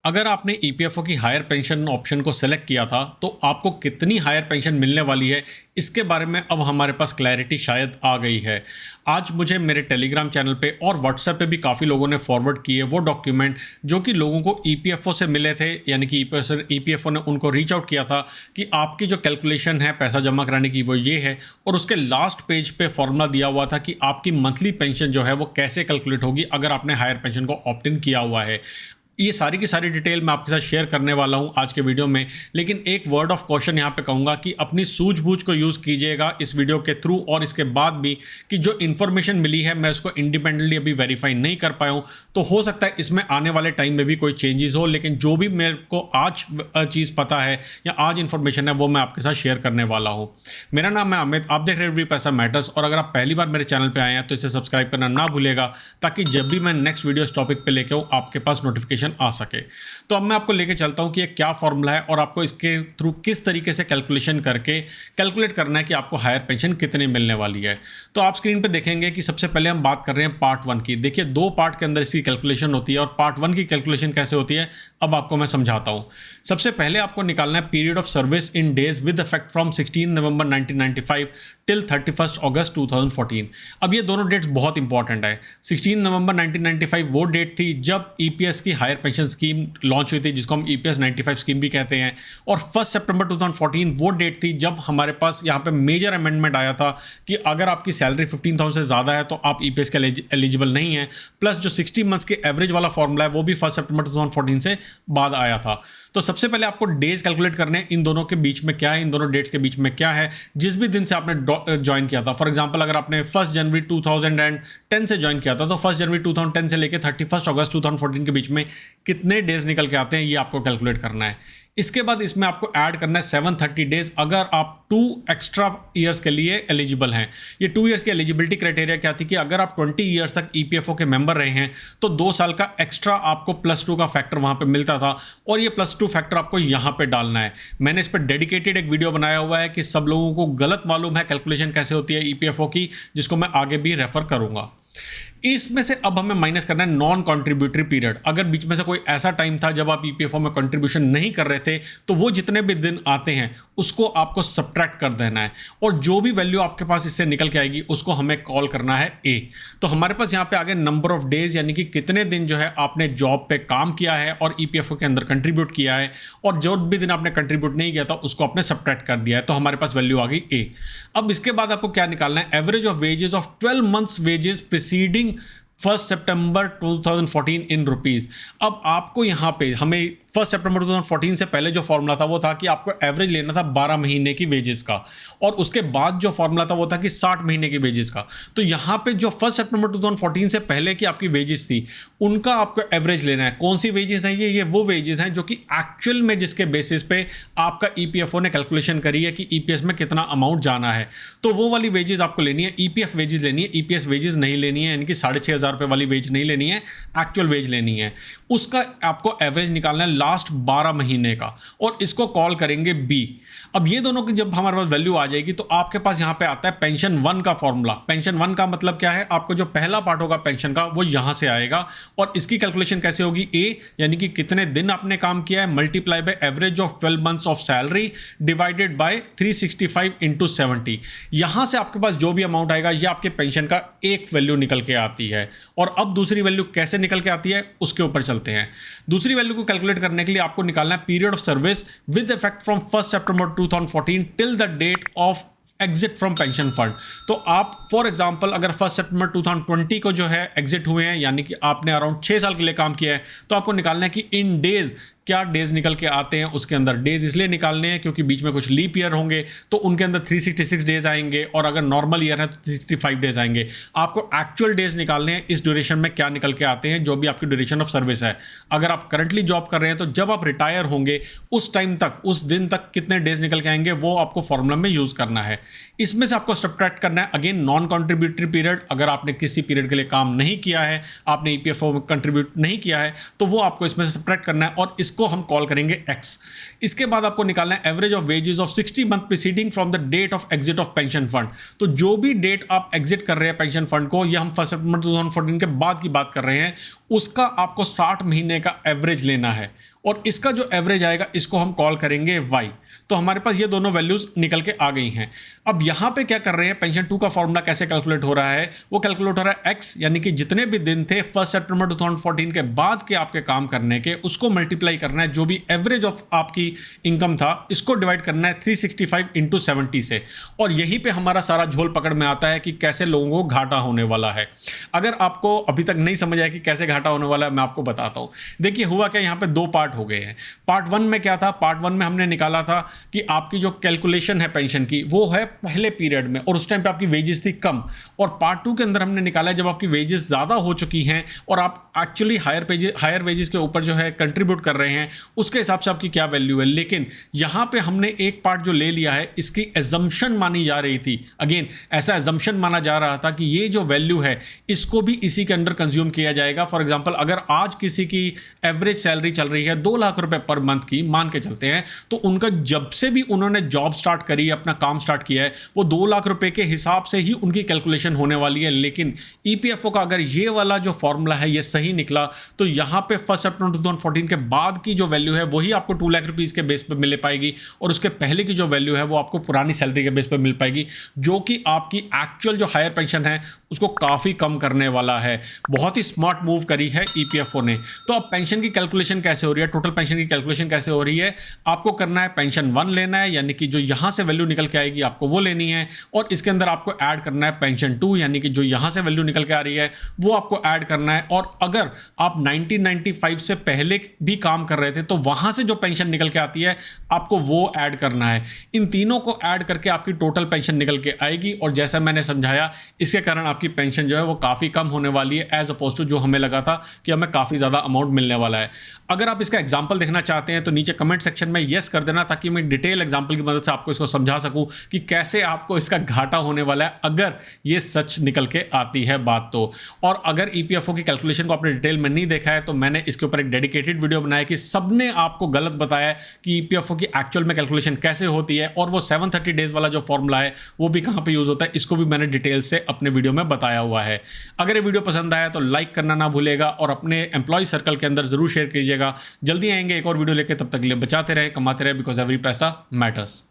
अगर आपने ईपीएफओ की हायर पेंशन ऑप्शन को सेलेक्ट किया था तो आपको कितनी हायर पेंशन मिलने वाली है, इसके बारे में अब हमारे पास क्लैरिटी शायद आ गई है। आज मुझे मेरे टेलीग्राम चैनल पे और व्हाट्सएप पे भी काफ़ी लोगों ने फॉरवर्ड किए वो डॉक्यूमेंट जो कि लोगों को ईपीएफओ से मिले थे, यानी कि ईपीएफओ ने उनको रीच आउट किया था कि आपकी जो कैलकुलेशन है पैसा जमा कराने की वो ये है, और उसके लास्ट पेज पे फॉर्मूला दिया हुआ था कि आपकी मंथली पेंशन जो है वो कैसे कैलकुलेट होगी अगर आपने हायर पेंशन को ऑप्ट इन किया हुआ है। ये सारी की सारी डिटेल मैं आपके साथ शेयर करने वाला हूं आज के वीडियो में, लेकिन एक वर्ड ऑफ कॉशन यहां पे कहूंगा कि अपनी सूझबूझ को यूज़ कीजिएगा इस वीडियो के थ्रू, और इसके बाद भी कि जो इन्फॉर्मेशन मिली है मैं उसको इंडिपेंडेंटली अभी वेरीफाई नहीं कर पाया हूं, तो हो सकता है इसमें आने वाले टाइम में भी कोई चेंजेस हो, लेकिन जो भी मेरे को आज चीज़ पता है या आज इन्फॉर्मेशन है वो मैं आपके साथ शेयर करने वाला हूँ। मेरा नाम है अमित, आप देख रहे हैं पैसा मैटर्स, और अगर आप पहली बार मेरे चैनल पर आए हैं तो इसे सब्सक्राइब करना ना भूलेगा ताकि जब भी मैं नेक्स्ट वीडियो इस टॉपिक पर लेके आऊँ आपके पास नोटिफिकेशन आ सके। तो अब मैं आपको लेके चलता हूं कि ये क्या फॉर्मूला है और आपको इसके थ्रू किस तरीके से कैलकुलेशन करके कैलकुलेट करना है कि आपको हायर पेंशन कितनी मिलने वाली है। तो आप स्क्रीन पे देखेंगे कि सबसे पहले हम बात कर रहे हैं पार्ट 1 की। देखिए, 2 पार्ट के अंदर इसकी कैलकुलेशन होती है और पार्ट 1 की कैलकुलेशन कैसे होती है अब आपको मैं समझाता हूं। सबसे पहले आपको निकालना है period of service in days with effect from 16 November 1995 till 31 अगस्त 2014। अब ये दोनों डेट्स बहुत इंपॉर्टेंट है। 16 नवंबर 1995 वो डेट थी जब ईपीएस की हायर पेंशन स्कीम लॉन्च हुई थी, जिसको हम ईपीएस 95 स्कीम भी कहते हैं, और 1 सितंबर 2014 वो डेट थी जब हमारे पास यहाँ पे मेजर अमेंडमेंट आया था कि अगर आपकी सैलरी 15,000 से ज़्यादा है तो आप ईपीएस के एलिजिबल नहीं है। प्लस जो 60 मंथ्स के एवरेज वाला फॉर्मूला है वो भी 1 सितंबर 2014 से बाद आया था। तो सबसे पहले आपको डेज कैलकुलेट करने हैं, इन दोनों के बीच में क्या है, इन दोनों डेट्स के बीच में क्या है, जिस भी दिन से आपने ज्वाइन किया था। फॉर एग्जांपल, अगर आपने 1 जनवरी 2010 से ज्वाइन किया था तो 1 जनवरी 2010 से लेकर 31 अगस्त 2014 के बीच में कितने डेज निकल के आते हैं ये आपको कैलकुलेट करना है। इसके बाद इसमें आपको ऐड करना है 730 डेज अगर आप 2 एक्स्ट्रा ईयर्स के लिए एलिजिबल हैं। ये 2 ईयर्स की एलिजिबिलिटी क्राइटेरिया क्या थी कि अगर आप 20 ईयर्स तक ईपीएफओ के मेंबर रहे हैं तो 2 साल का एक्स्ट्रा आपको +2 का फैक्टर वहां पे मिलता था, और ये +2 फैक्टर आपको यहां पे डालना है। मैंने इस पर डेडिकेटेड एक वीडियो बनाया हुआ है कि सब लोगों को गलत मालूम है कैलकुलेशन कैसे होती है ईपीएफओ की, जिसको मैं आगे भी रेफर करूंगा। इसमें से अब हमें माइनस करना है नॉन कंट्रीब्यूटरी पीरियड। अगर बीच में से कोई ऐसा टाइम था जब आप ईपीएफओ में कंट्रीब्यूशन नहीं कर रहे थे तो वो जितने भी दिन आते हैं उसको आपको सब्ट्रैक्ट कर देना है, और जो भी वैल्यू आपके पास इससे निकल के आएगी उसको हमें कॉल करना है ए। तो हमारे पास यहाँ पे आ गए नंबर ऑफ डेज, यानी कि कितने दिन जो है आपने जॉब पे काम किया है और ईपीएफओ के अंदर कंट्रीब्यूट किया है, और जो भी दिन आपने कंट्रीब्यूट नहीं किया था उसको आपने सब्ट्रैक्ट कर दिया है। तो हमारे पास वैल्यू आ गई ए। अब इसके बाद आपको क्या निकालना है, average of wages of 12 months wages preceding 1 September 2014 in rupees. अब आपको यहाँ पे हमें 1 सितंबर 2014 से पहले जो फॉर्मूला था वो था कि आपको एवरेज लेना था 12 महीने की वेजेस का, और उसके बाद जो फॉर्मूला था वो था कि 60 महीने की वेजेस का। तो यहाँ पे जो 1 सितंबर 2014 से पहले की आपकी वेजेस थी उनका आपको एवरेज लेना है। कौन सी वेजेस हैं ये वो वेजेस हैं जो कि एक्चुअल में जिसके बेसिस पे आपका ईपीएफओ ने कैलकुलेशन करी है कि ईपीएस में कितना अमाउंट जाना है, तो वो वाली वेजेस आपको लेनी है। ईपीएफ वेजेस लेनी है, ईपीएस वेजेस नहीं लेनी है, यानी कि 6,500 रुपये वाली वेज नहीं लेनी है, एक्चुअल वेज लेनी है। उसका आपको एवरेज निकालना है लास्ट 12 महीने का, और इसको कॉल करेंगे बी। अब ये दोनों की जब हमारे पास वैल्यू आ जाएगी तो आपके पास यहां पे आता है पेंशन 1 का फॉर्मूला। पेंशन 1 का मतलब क्या है, आपको जो पहला पार्ट होगा पेंशन का वो यहां से आएगा, और इसकी कैलकुलेशन कैसे होगी, ए यानी कि कितने दिन आपने काम किया है multiply by average of 12 months of salary divided by 365 into 70। यहां से आपके पास जो भी अमाउंट आएगा ये आपके पेंशन का एक वैल्यू निकल के आती है। और अब दूसरी वैल्यू कैसे निकल के आती है उसके ऊपर चलते हैं। दूसरी वैल्यू को कैलकुलेट करने के लिए आपको निकालना है period of service with effect from 1 September 2014 till the date of exit from pension fund. तो आप फॉर एग्जांपल अगर 1 सितंबर 2020 को जो है एग्जिट हुए हैं, यानी कि आपने अराउंड 6 साल के लिए काम किया है, तो आपको निकालना है कि इन डेज क्या डेज निकल के आते हैं। उसके अंदर डेज इसलिए निकालने हैं क्योंकि बीच में कुछ लीप ईयर होंगे तो उनके अंदर 366 डेज आएंगे, और अगर नॉर्मल ईयर है तो 365 डेज आएंगे। आपको एक्चुअल डेज निकालने हैं इस ड्यूरेशन में क्या निकल के आते हैं, जो भी आपकी ड्यूरेशन ऑफ सर्विस है। अगर आप करंटली जॉब कर रहे हैं तो जब आप रिटायर होंगे उस टाइम तक, उस दिन तक कितने डेज निकल के आएंगे वो आपको फॉर्मूला में यूज करना है। इसमें से आपको सब्ट्रैक्ट करना है अगेन नॉन कंट्रीब्यूटरी पीरियड। अगर आपने किसी पीरियड के लिए काम नहीं किया है, आपने ईपीएफओ में कंट्रीब्यूट नहीं किया है, तो वो आपको इसमें से सब्ट्रैक्ट करना है, और इसको हम कॉल करेंगे एक्स। इसके बाद आपको निकालना है average of wages of 60 month preceding from the date of exit of pension fund. तो जो भी डेट आप एग्जिट कर रहे हैं पेंशन फंड को, यह हम 1 सितंबर 2014 के बाद की बात कर रहे हैं, उसका आपको 60 महीने का एवरेज लेना है और इसका जो एवरेज आएगा इसको हम कॉल करेंगे y। तो हमारे पास ये दोनों वैल्यूज निकल के आ गई हैं। अब यहाँ पे क्या कर रहे हैं, पेंशन 2 का फॉर्मूला कैसे कैलकुलेट हो रहा है, वो कैलकुलेट हो रहा है x, यानी कि जितने भी दिन थे 1 सितंबर 2014 के बाद के आपके काम करने के, उसको मल्टीप्लाई करना है जो भी एवरेज ऑफ आपकी इनकम था, इसको डिवाइड करना है 365 इंटू 70 से। और यहीं पे हमारा सारा झोल पकड़ में आता है कि कैसे लोगों को घाटा होने वाला है। अगर आपको अभी तक नहीं समझ आया कि कैसे घाटा होने वाला है, मैं आपको बताता हूँ। देखिए हुआ क्या, यहाँ पे 2 पार्ट हो गए हैं। पार्ट 1 में क्या था, पार्ट 1 में हमने निकाला था कि आपकी जो कैलकुलेशन है पेंशन की वो है पहले पीरियड में और उस टाइम पे आपकी वेजेस थी कम। और पार्ट 2 के अंदर हमने निकाला है जब आपकी वेजेस ज़्यादा हो चुकी हैं और आप एक्चुअली हायर वेजेस के ऊपर जो है कंट्रीब्यूट कर रहे हैं, उसके हिसाब से आपकी क्या वैल्यू है। लेकिन यहाँ पे हमने एक पार्ट जो ले लिया है, इसकी एजम्पशन मानी जा रही थी। अगेन ऐसा एजम्पशन माना जा रहा था कि ये जो वैल्यू है इसको भी इसी के अंदर कंज्यूम किया जाएगा। फॉर एग्जांपल अगर आज किसी की एवरेज सैलरी चल रही है 2 लाख रुपए पर मंथ की, मान के चलते हैं, तो उनका जब से भी उन्होंने जॉब स्टार्ट करी, अपना काम स्टार्ट किया है, वो 2 लाख रुपए के हिसाब से ही उनकी कैलकुलेशन होने वाली है। लेकिन ईपीएफओ का अगर ये वाला जो फॉर्मूला है ये सही निकला तो यहां पे 1 सितंबर 2014 के बाद की जो वैल्यू है वही आपको 2 लाख रुपीस के बेस पे मिल पाएगी और उसके पहले की जो वैल्यू है वो आपको पुरानी सैलरी के बेस पे मिल पाएगी, जो कि आपकी एक्चुअल जो हायर पेंशन है उसको काफ़ी कम करने वाला है। बहुत ही स्मार्ट मूव करी है ईपीएफओ ने। तो अब पेंशन की कैलकुलेशन कैसे हो रही है, टोटल पेंशन की कैलकुलेशन कैसे हो रही है, आपको करना है पेंशन 1 लेना है, यानी कि जो यहां से वैल्यू निकल के आएगी आपको वो लेनी है, और इसके अंदर आपको ऐड करना है पेंशन 2, यानी कि जो यहां से वैल्यू निकल के आ रही है वो आपको ऐड करना है। और अगर आप 1995 से पहले भी काम कर रहे थे तो वहां से जो पेंशन निकल के आती है आपको वो ऐड करना है। इन तीनों को ऐड करके आपकी टोटल पेंशन निकल के आएगी और जैसा मैंने समझाया इसके कारण आपकी पेंशन जो है वो काफ़ी कम होने वाली है एज अपोज टू जो हमें लगा था कि हमें काफ़ी ज़्यादा अमाउंट मिलने वाला है। अगर आप इसका एग्जाम्पल देखना चाहते हैं तो नीचे कमेंट सेक्शन में येस कर देना ताकि मैं डिटेल एग्जाम्पल की मदद से आपको इसको समझा सकूं कि कैसे आपको इसका घाटा होने वाला है अगर ये सच निकल के आती है बात तो। और अगर ईपीएफओ की कैलकुलेशन को आपने डिटेल में नहीं देखा है तो मैंने इसके ऊपर एक डेडिकेटेड वीडियो बनाया कि सबने आपको गलत बताया कि ईपीएफओ की एक्चुअल में कैलकुलेशन कैसे होती है और वो 730 डेज वाला जो फॉर्मूला है वो भी कहां पे यूज होता है, इसको भी मैंने डिटेल से अपने वीडियो में बताया हुआ है। अगर ये वीडियो पसंद आया तो लाइक करना ना भूलेगा और अपने एम्प्लॉय सर्कल के अंदर जरूर शेयर कीजिएगा। जल्दी आएंगे एक और वीडियो लेके, तब तक के लिए बचाते रहे, कमाते रहे, बिकॉज एवरी पैसा मैटर्स।